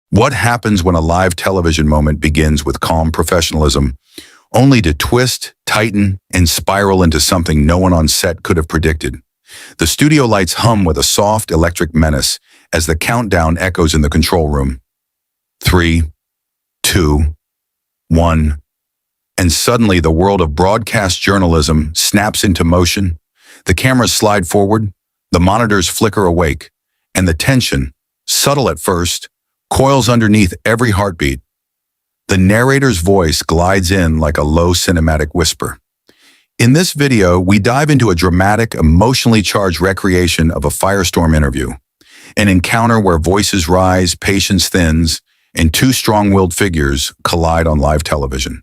What happens when a live television moment begins with calm professionalism, only to twist, tighten, and spiral into something no one on set could have predicted? The studio lights hum with a soft, electric menace as the countdown echoes in the control room. 3, 2, 1. And suddenly the world of broadcast journalism snaps into motion. The cameras slide forward, the monitors flicker awake, and the tension, subtle at first, coils underneath every heartbeat. The narrator's voice glides in like a low cinematic whisper. In this video, we dive into a dramatic, emotionally charged recreation of a firestorm interview, an encounter where voices rise, patience thins, and two strong-willed figures collide on live television.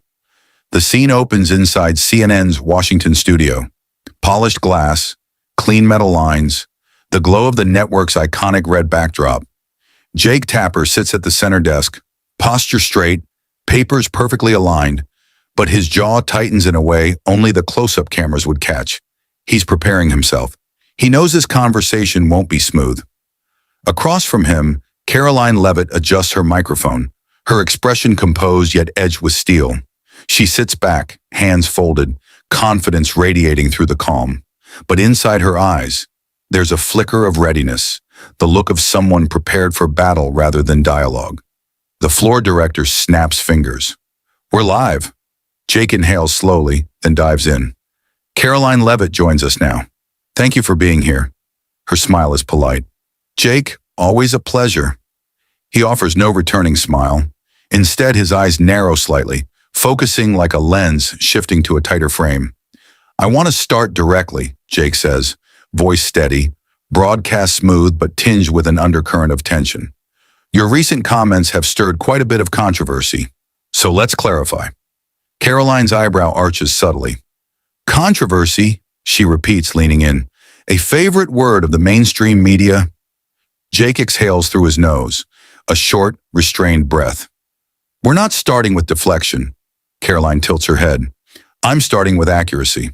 The scene opens inside CNN's Washington studio. Polished glass, clean metal lines, the glow of the network's iconic red backdrop. Jake Tapper sits at the center desk, posture straight, papers perfectly aligned, but his jaw tightens in a way only the close-up cameras would catch. He's preparing himself. He knows this conversation won't be smooth. Across from him, Karoline Leavitt adjusts her microphone, her expression composed yet edged with steel. She sits back, hands folded, confidence radiating through the calm. But inside her eyes, there's a flicker of readiness, the look of someone prepared for battle rather than dialogue. The floor director snaps fingers. We're live. Jake inhales slowly, then dives in. Karoline Leavitt joins us now. Thank you for being here. Her smile is polite. Jake, always a pleasure. He offers no returning smile. Instead, his eyes narrow slightly, focusing like a lens shifting to a tighter frame. I want to start directly, Jake says, voice steady, broadcast smooth but tinged with an undercurrent of tension. Your recent comments have stirred quite a bit of controversy, so let's clarify. Karoline's eyebrow arches subtly. Controversy, she repeats, leaning in. A favorite word of the mainstream media? Jake exhales through his nose, a short, restrained breath. We're not starting with deflection. Karoline tilts her head. I'm starting with accuracy.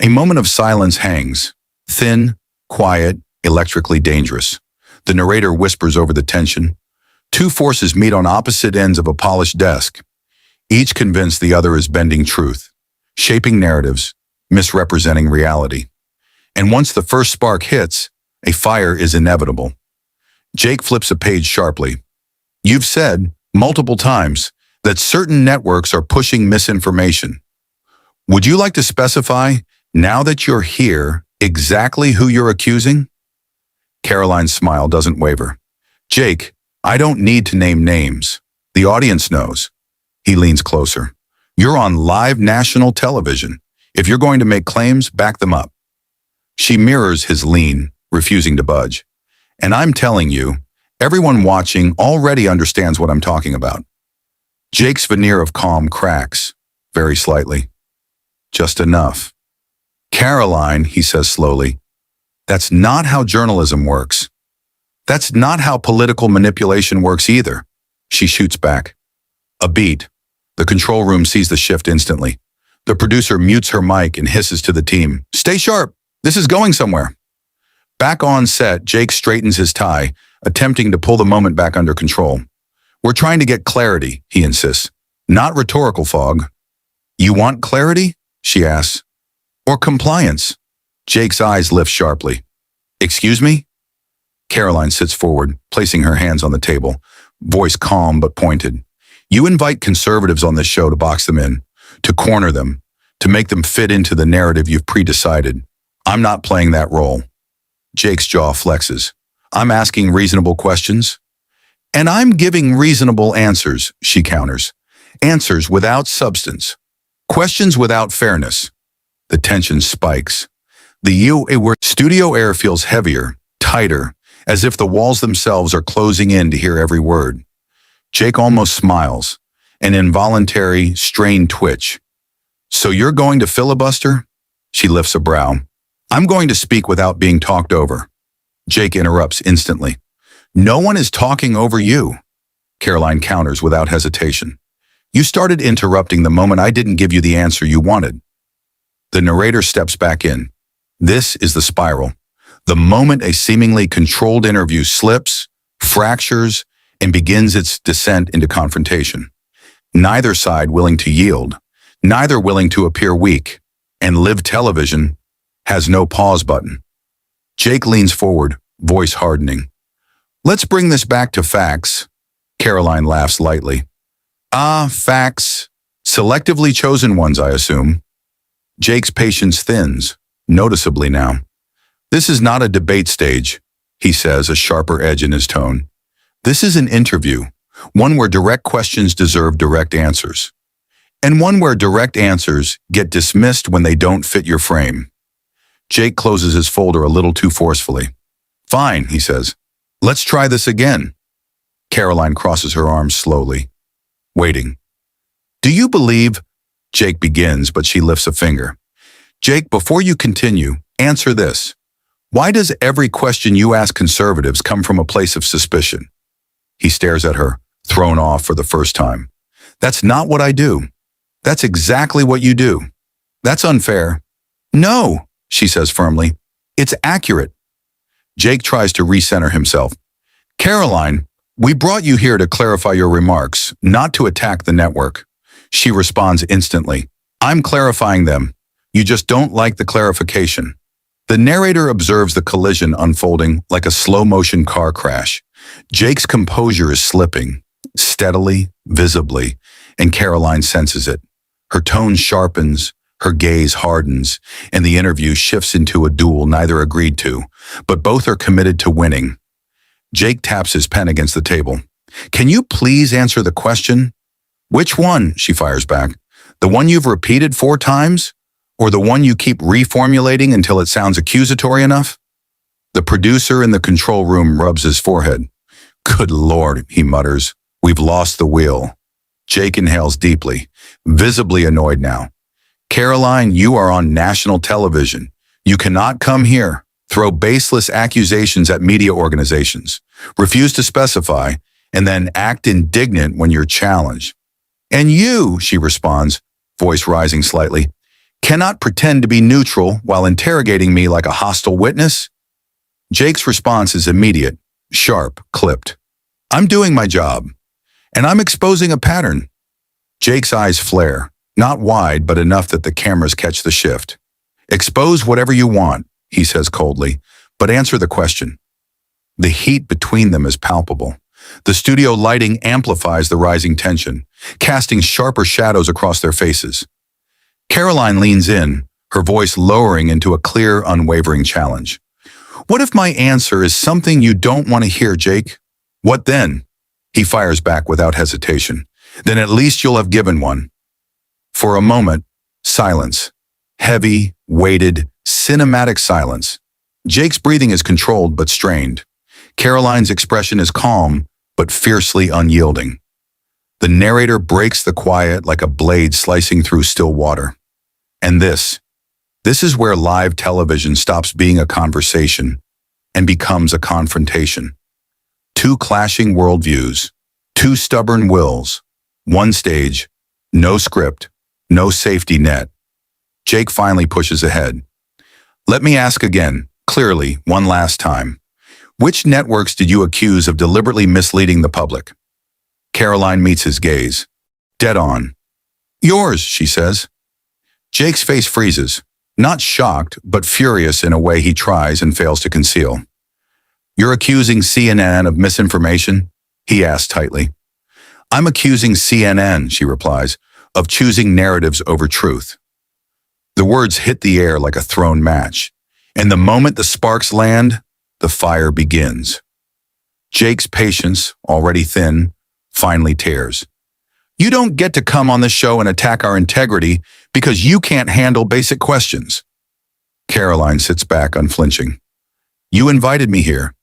A moment of silence hangs, thin, quiet, electrically dangerous. The narrator whispers over the tension. Two forces meet on opposite ends of a polished desk, each convinced the other is bending truth, shaping narratives, misrepresenting reality. And once the first spark hits, a fire is inevitable. Jake flips a page sharply. You've said, multiple times, that certain networks are pushing misinformation. Would you like to specify, now that you're here, exactly who you're accusing? Karoline's smile doesn't waver. Jake, I don't need to name names. The audience knows. He leans closer. You're on live national television. If you're going to make claims, back them up. She mirrors his lean, refusing to budge. And I'm telling you, everyone watching already understands what I'm talking about. Jake's veneer of calm cracks, very slightly. Just enough. Karoline, he says slowly, that's not how journalism works. That's not how political manipulation works either. She shoots back. A beat. The control room sees the shift instantly. The producer mutes her mic and hisses to the team. Stay sharp. This is going somewhere. Back on set, Jake straightens his tie, attempting to pull the moment back under control. We're trying to get clarity, he insists. Not rhetorical fog. You want clarity? She asks. Or compliance? Jake's eyes lift sharply. Excuse me? Karoline sits forward, placing her hands on the table, voice calm but pointed. You invite conservatives on this show to box them in, to corner them, to make them fit into the narrative you've pre-decided. I'm not playing that role. Jake's jaw flexes. I'm asking reasonable questions. And I'm giving reasonable answers, she counters. Answers without substance. Questions without fairness. The tension spikes. The studio air feels heavier, tighter, as if the walls themselves are closing in to hear every word. Jake almost smiles, an involuntary, strained twitch. So you're going to filibuster? She lifts a brow. I'm going to speak without being talked over. Jake interrupts instantly. No one is talking over you. Karoline counters without hesitation. You started interrupting the moment I didn't give you the answer you wanted. The narrator steps back in. This is the spiral. The moment a seemingly controlled interview slips, fractures, and begins its descent into confrontation. Neither side willing to yield, neither willing to appear weak, and live television has no pause button. Jake leans forward, voice hardening. Let's bring this back to facts. Karoline laughs lightly. Ah, facts. Selectively chosen ones, I assume. Jake's patience thins, noticeably now. This is not a debate stage, he says, a sharper edge in his tone. This is an interview, one where direct questions deserve direct answers, and one where direct answers get dismissed when they don't fit your frame. Jake closes his folder a little too forcefully. Fine, he says. Let's try this again. Karoline crosses her arms slowly, waiting. Do you believe? Jake begins, but she lifts a finger. Jake, before you continue, answer this. Why does every question you ask conservatives come from a place of suspicion? He stares at her, thrown off for the first time. That's not what I do. That's exactly what you do. That's unfair. No, she says firmly. It's accurate. Jake tries to recenter himself. Karoline, we brought you here to clarify your remarks, not to attack the network. She responds instantly. I'm clarifying them. You just don't like the clarification. The narrator observes the collision unfolding like a slow-motion car crash. Jake's composure is slipping, steadily, visibly, and Karoline senses it. Her tone sharpens, her gaze hardens, and the interview shifts into a duel neither agreed to, but both are committed to winning. Jake taps his pen against the table. Can you please answer the question? Which one? She fires back. The one you've repeated 4 times? Or the one you keep reformulating until it sounds accusatory enough? The producer in the control room rubs his forehead. Good Lord, he mutters. We've lost the wheel. Jake inhales deeply, visibly annoyed now. Karoline, you are on national television. You cannot come here, throw baseless accusations at media organizations, refuse to specify, and then act indignant when you're challenged. And you, she responds, voice rising slightly, cannot pretend to be neutral while interrogating me like a hostile witness? Jake's response is immediate, sharp, clipped. I'm doing my job, and I'm exposing a pattern. Jake's eyes flare, not wide, but enough that the cameras catch the shift. Expose whatever you want, he says coldly, but answer the question. The heat between them is palpable. The studio lighting amplifies the rising tension, casting sharper shadows across their faces. Karoline leans in, her voice lowering into a clear, unwavering challenge. What if my answer is something you don't want to hear, Jake? What then? He fires back without hesitation. Then at least you'll have given one. For a moment, silence. Heavy, weighted, cinematic silence. Jake's breathing is controlled but strained. Karoline's expression is calm but fiercely unyielding. The narrator breaks the quiet like a blade slicing through still water. And this is where live television stops being a conversation and becomes a confrontation. 2 clashing worldviews, 2 stubborn wills, 1 stage, no script, no safety net. Jake finally pushes ahead. Let me ask again, clearly, one last time. Which networks did you accuse of deliberately misleading the public? Karoline meets his gaze. Dead on. Yours, she says. Jake's face freezes, not shocked, but furious in a way he tries and fails to conceal. You're accusing CNN of misinformation? He asks tightly. I'm accusing CNN, she replies, of choosing narratives over truth. The words hit the air like a thrown match, and the moment the sparks land, the fire begins. Jake's patience, already thin, finally tears. You don't get to come on the show and attack our integrity because you can't handle basic questions. Karoline sits back unflinching. You invited me here.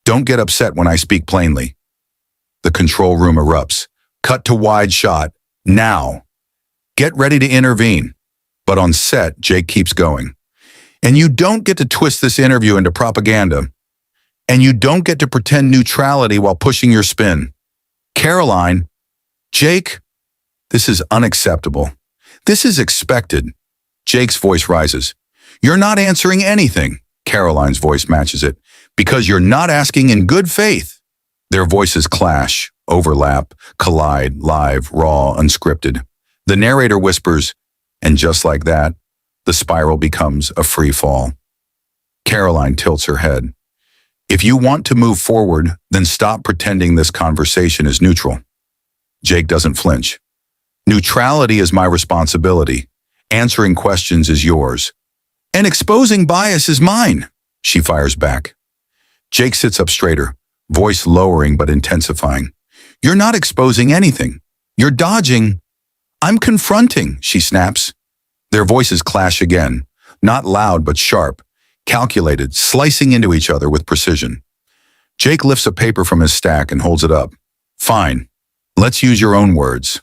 Don't get upset when I speak plainly. The control room erupts. Cut to wide shot. Now. Get ready to intervene. But on set, Jake keeps going. And you don't get to twist this interview into propaganda. And you don't get to pretend neutrality while pushing your spin. Karoline, Jake, this is unacceptable. This is expected. Jake's voice rises. You're not answering anything. Karoline's voice matches it. Because you're not asking in good faith. Their voices clash, overlap, collide, live, raw, unscripted. The narrator whispers, and just like that, the spiral becomes a free fall. Karoline tilts her head. If you want to move forward, then stop pretending this conversation is neutral. Jake doesn't flinch. Neutrality is my responsibility. Answering questions is yours. And exposing bias is mine, she fires back. Jake sits up straighter, voice lowering but intensifying. You're not exposing anything. You're dodging. I'm confronting, she snaps. Their voices clash again, not loud but sharp, calculated, slicing into each other with precision. Jake lifts a paper from his stack and holds it up. Fine. Let's use your own words.